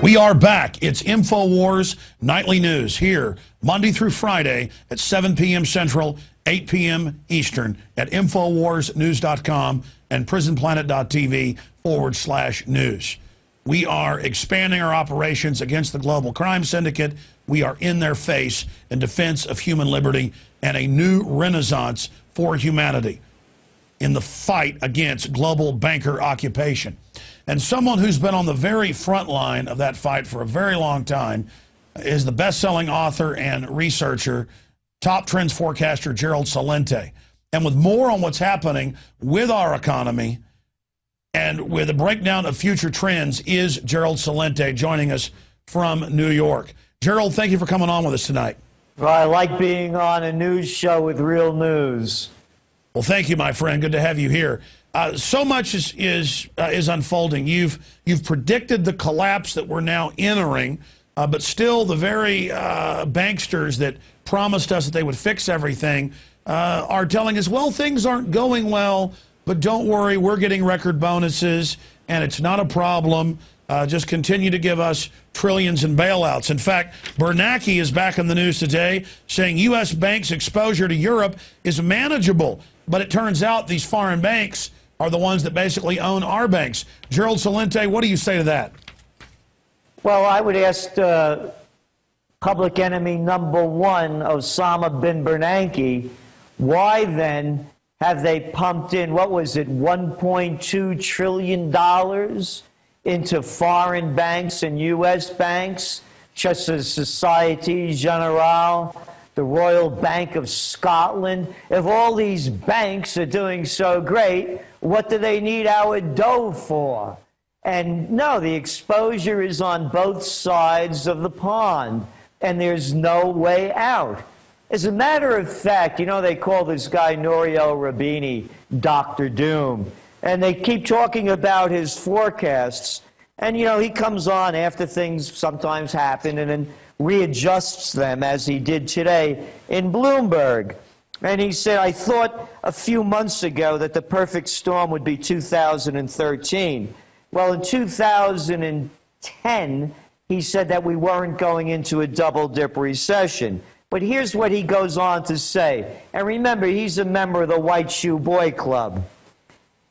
We are back. It's InfoWars Nightly News here Monday through Friday at 7 p.m. Central, 8 p.m. Eastern at InfoWarsNews.com and PrisonPlanet.tv/news. We are expanding our operations against the global crime syndicate. We are in their face in defense of human liberty and a new renaissance for humanity in the fight against global banker occupation. And someone who's been on the very front line of that fight for a very long time is the best-selling author and researcher, top trends forecaster Gerald Celente. And with more on what's happening with our economy and with a breakdown of future trends is Gerald Celente joining us from New York. Gerald, thank you for coming on with us tonight. Well, I like being on a news show with real news. Well, thank you, my friend. Good to have you here. So much is unfolding. You've predicted the collapse that we're now entering, but still the very banksters that promised us that they would fix everything are telling us, well, things aren't going well, but don't worry, we're getting record bonuses, and it's not a problem. Just continue to give us trillions in bailouts. In fact, Bernanke is back in the news today saying U.S. banks' exposure to Europe is manageable. But it turns out these foreign banks are the ones that basically own our banks. Gerald Celente, what do you say to that? Well, I would ask public enemy number one, Osama bin Bernanke, why then have they pumped in, what was it, $1.2 trillion into foreign banks and U.S. banks, such as Societe Generale, the Royal Bank of Scotland? If all these banks are doing so great, what do they need our dough for? And no, the exposure is on both sides of the pond, and there's no way out. As a matter of fact, you know, they call this guy Nouriel Roubini Dr. Doom, and they keep talking about his forecasts. And, you know, he comes on after things sometimes happen and then readjusts them, as he did today in Bloomberg. And he said, I thought a few months ago that the perfect storm would be 2013. Well, in 2010, he said that we weren't going into a double-dip recession. But here's what he goes on to say. And remember, he's a member of the White Shoe Boy Club.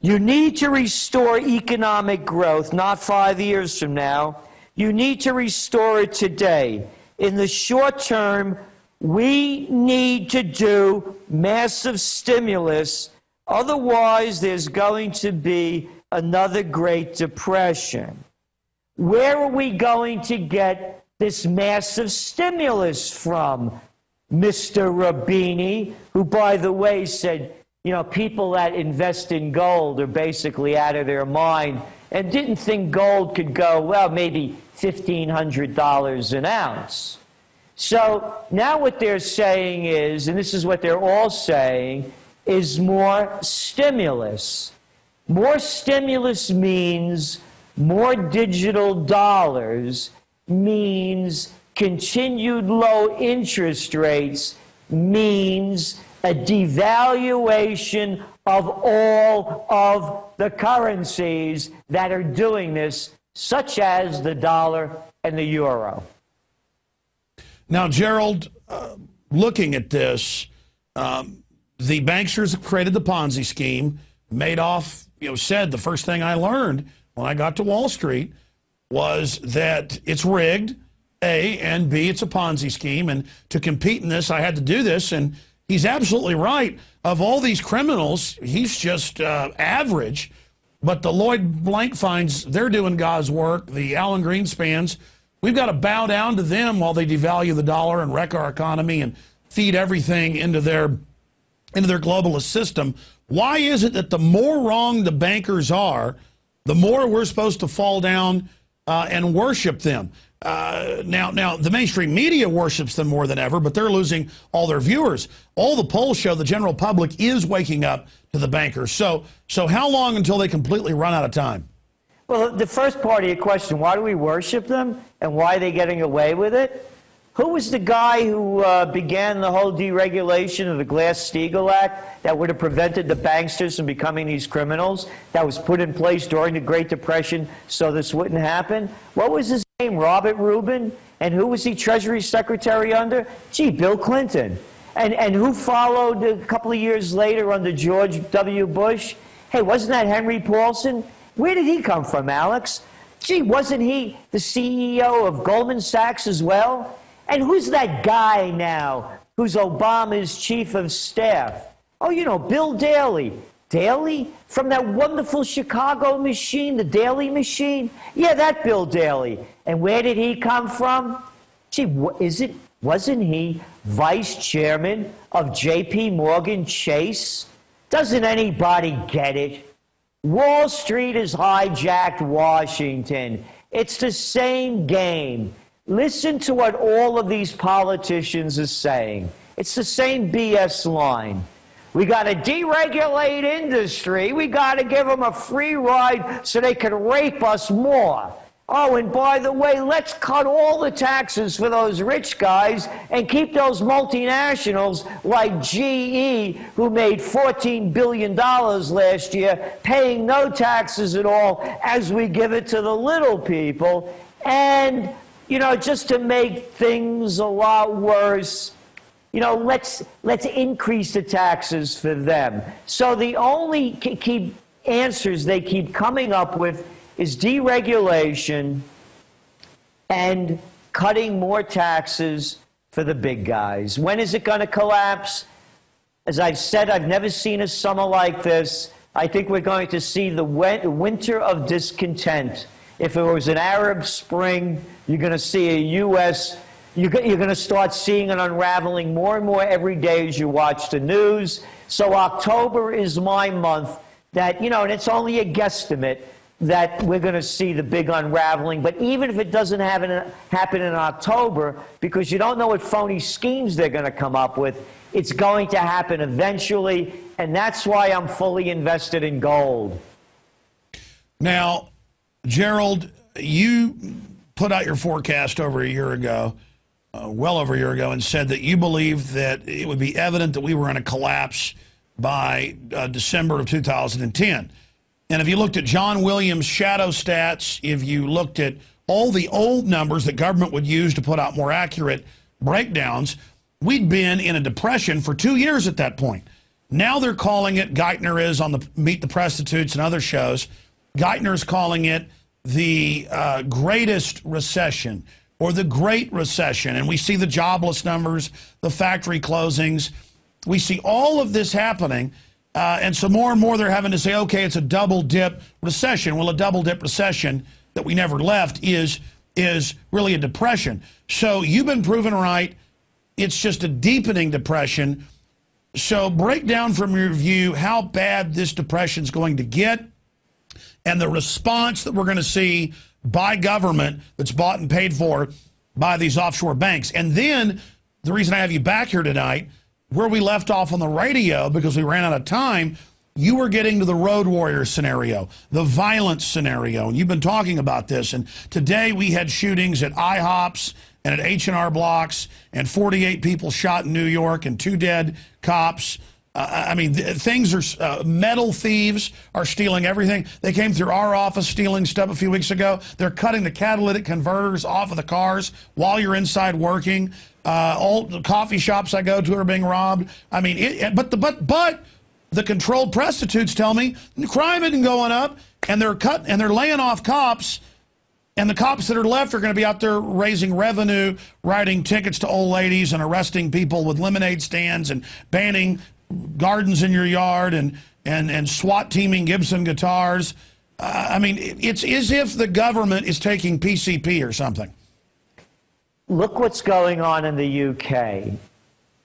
You need to restore economic growth, not 5 years from now. You need to restore it today. In the short term, we need to do massive stimulus. Otherwise, there's going to be another Great Depression. Where are we going to get this massive stimulus from, Mr. Roubini, who, by the way, said, you know, people that invest in gold are basically out of their mind and didn't think gold could go, well, maybe $1,500 an ounce. So now what they're saying is, and this is what they're all saying, is more stimulus. More stimulus means more digital dollars, means continued low interest rates, means a devaluation of all of the currencies that are doing this, such as the dollar and the euro. Now, Gerald, looking at this, the banksters have created the Ponzi scheme. Madoff, said the first thing I learned when I got to Wall Street was that it's rigged, A, and B, it's a Ponzi scheme. And to compete in this, I had to do this. And he's absolutely right. Of all these criminals, he's just average. But the Lloyd Blankfeins, they're doing God's work. The Alan Greenspans, we've got to bow down to them while they devalue the dollar and wreck our economy and feed everything into their globalist system. Why is it that the more wrong the bankers are, the more we're supposed to fall down and worship them? Now, the mainstream media worships them more than ever, but they're losing all their viewers. All the polls show the general public is waking up to the bankers. So how long until they completely run out of time? Well, the first part of your question, why do we worship them and why are they getting away with it? Who was the guy who began the whole deregulation of the Glass-Steagall Act that would have prevented the banksters from becoming these criminals that was put in place during the Great Depression so this wouldn't happen? What was his name? Robert Rubin. And who was he Treasury Secretary under? Gee, Bill Clinton. And who followed a couple of years later under George W. Bush? Hey, wasn't that Henry Paulson? Where did he come from, Alex? Gee, wasn't he the CEO of Goldman Sachs as well? And who's that guy now who's Obama's chief of staff? Oh, you know, Bill Daley. Daley? From that wonderful Chicago machine, the Daley machine? Yeah, that Bill Daley. And where did he come from? Gee, wasn't he vice chairman of J.P. Morgan Chase? Doesn't anybody get it? Wall Street has hijacked Washington. It's the same game. Listen to what all of these politicians are saying. It's the same BS line. We got to deregulate industry. We got to give them a free ride so they can rape us more. Oh, and by the way, let's cut all the taxes for those rich guys and keep those multinationals like GE, who made $14 billion last year, paying no taxes at all as we give it to the little people. And, you know, just to make things a lot worse, you know, let's increase the taxes for them. So the only key answers they keep coming up with is deregulation and cutting more taxes for the big guys. When is it going to collapse? As I've said, I've never seen a summer like this. I think we're going to see the winter of discontent. If it was an Arab Spring, you're going to see a U.S. You're going to start seeing an unraveling more and more every day as you watch the news. So October is my month that, you know, and it's only a guesstimate, that we're going to see the big unraveling. But even if it doesn't happen in October, because you don't know what phony schemes they're going to come up with, it's going to happen eventually, and that's why I'm fully invested in gold. Now, Gerald, you put out your forecast over a year ago, well over a year ago, and said that you believed that it would be evident that we were in a collapse by December of 2010. And if you looked at John Williams' shadow stats, if you looked at all the old numbers that government would use to put out more accurate breakdowns, we'd been in a depression for 2 years at that point. Now they're calling it, Geithner is on the Meet the Prostitutes and other shows, Geithner's calling it the greatest recession or the Great Recession. And we see the jobless numbers, the factory closings. We see all of this happening. And so more and more they're having to say, okay, it's a double-dip recession. Well, a double-dip recession that we never left is really a depression. So you've been proven right. It's just a deepening depression. So break down from your view how bad this depression is going to get and the response that we're going to see by government that's bought and paid for by these offshore banks. And then the reason I have you back here tonight, where we left off on the radio because we ran out of time, you were getting to the road warrior scenario, the violence scenario, and you've been talking about this. And today we had shootings at IHOPs and at H&R Blocks, and 48 people shot in New York and 2 dead cops. I mean, things are, metal thieves are stealing everything. They came through our office stealing stuff a few weeks ago. They're cutting the catalytic converters off of the cars while you're inside working. All the coffee shops I go to are being robbed. I mean, but the controlled prostitutes tell me crime isn't going up, and they're laying off cops, and the cops that are left are going to be out there raising revenue, writing tickets to old ladies and arresting people with lemonade stands and banning gardens in your yard and SWAT teaming Gibson guitars. I mean, it's as if the government is taking PCP or something. Look what's going on in the UK.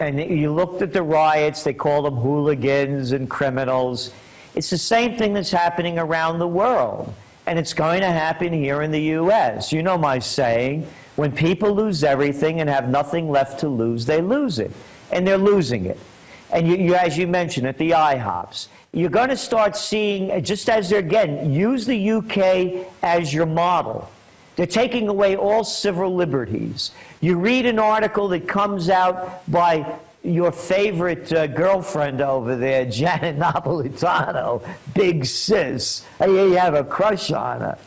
And you looked at the riots, they call them hooligans and criminals. It's the same thing that's happening around the world. And it's going to happen here in the U.S. You know my saying, when people lose everything and have nothing left to lose, they lose it. And they're losing it. And you, as you mentioned, at the IHOPs, you're going to start seeing, just as they're, again, use the UK as your model. They're taking away all civil liberties. You read an article that comes out by your favorite girlfriend over there, Janet Napolitano, big sis. You have a crush on her.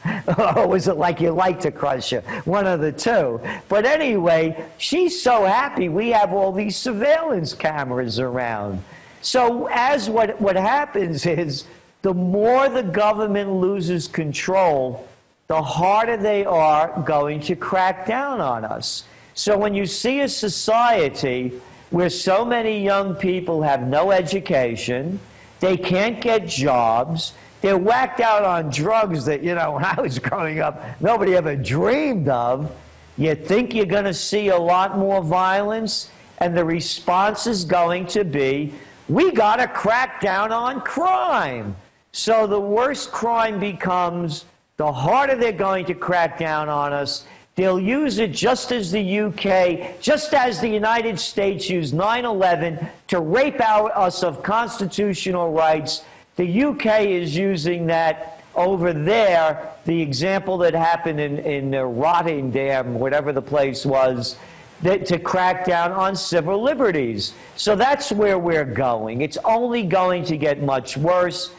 Or was it like you like to crush her? One of the two. But anyway, she's so happy we have all these surveillance cameras around. So as what happens is, the more the government loses control, the harder they are going to crack down on us. So when you see a society where so many young people have no education, they can't get jobs, they're whacked out on drugs that, you know, when I was growing up, nobody ever dreamed of, you think you're going to see a lot more violence, and the response is going to be, we got to crack down on crime. So the worse crime becomes, the harder they're going to crack down on us. They'll use it just as the UK, just as the United States used 9/11 to rape us of constitutional rights. The UK is using that over there. The example that happened in Rotterdam, whatever the place was, to crack down on civil liberties. So that's where we're going. It's only going to get much worse.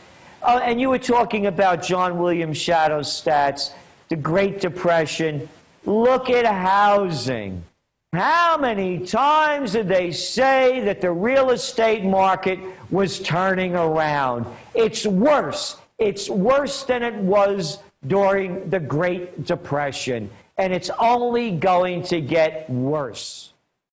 And you were talking about John Williams Shadow's stats, the Great Depression. Look at housing. How many times did they say that the real estate market was turning around? It's worse. It's worse than it was during the Great Depression. And it's only going to get worse.